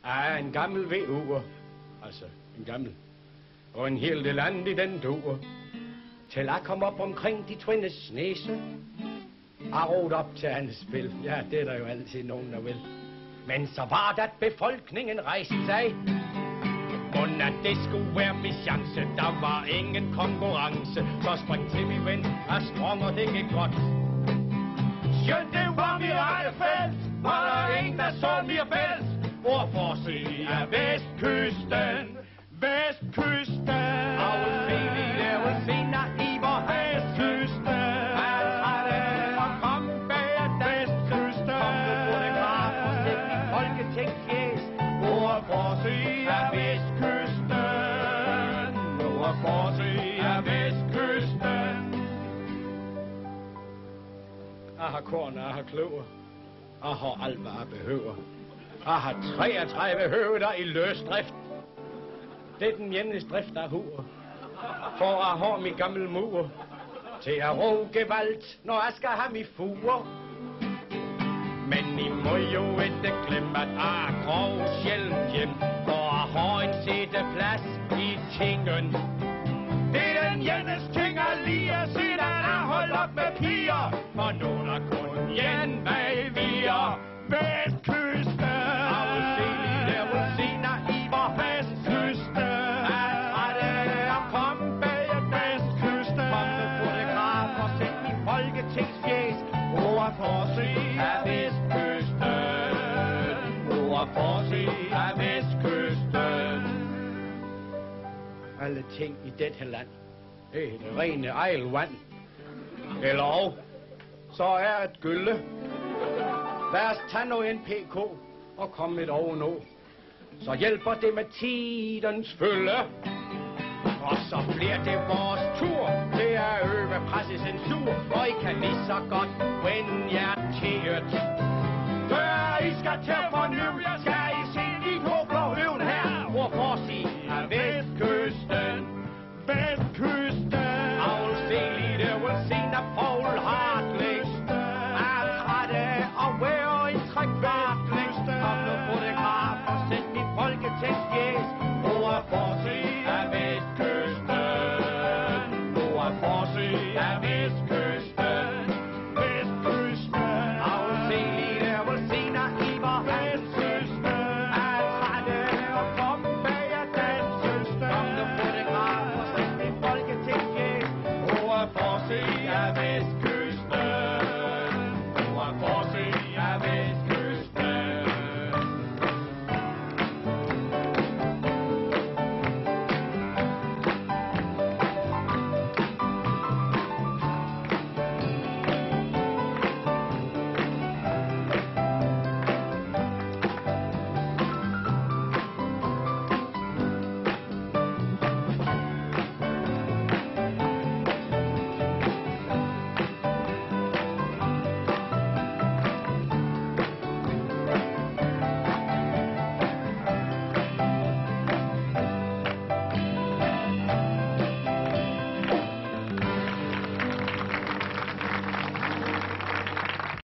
af en gammel VU'er, altså en gammel, og en hel del andet i den duer, til jeg kom op omkring de tvindes næse, og råd op til hans spil. Ja, det er der jo altid nogen, der vil. Men så var det, at befolkningen rejste sig. Og at det skulle være min chance, der var ingen konkurrence. Så spring til min ven, og sprang, og det gik godt. Skønt det var mit eget felt, var der ingen, der så mir bælt. Ord for at se af Vestkysten, Vestkysten. Og se vi lavet senere i vor Vestkysten. Han trætte og kom bag at Vestkysten. Kom med fotograf og sæt i folketingsfjæs. Ord for at se af Vestkysten. Ord for at se af Vestkysten. Jeg har korn, jeg har kløver. Jeg har alt, hvad jeg behøver. Jeg har 33 høveder i løsdrift. Det er den eneste drift, der huer. For jeg har min gamle mur til at råge gevalt, når jeg skal have min fuger. Men I må jo ikke glemme, at jeg grov sjældent hjem, for jeg har en sætteplads i tingen. Det er den eneste ting, jeg lige at se, at jeg holdt op med piger. For nu er der kun en bag vier. Vestkysten. Og vil se lige der rosiner i vor Vestkysten. At rette og komme bag at Vestkysten. Kom med fotograf og sæt min folketingsfjæs. Ord for at se af Vestkysten. Ord for at se af Vestkysten. Alle ting i dette land, det er det rene ejlvand. Eller og, så er et gylde. Lad os tage nu en PK og komme lidt ovenover. Så hjælper det med tidens følge. Og så bliver det vores tur til at øve pressecensur. Og I kan lige så godt vende jer til et. Før I skal til at forny,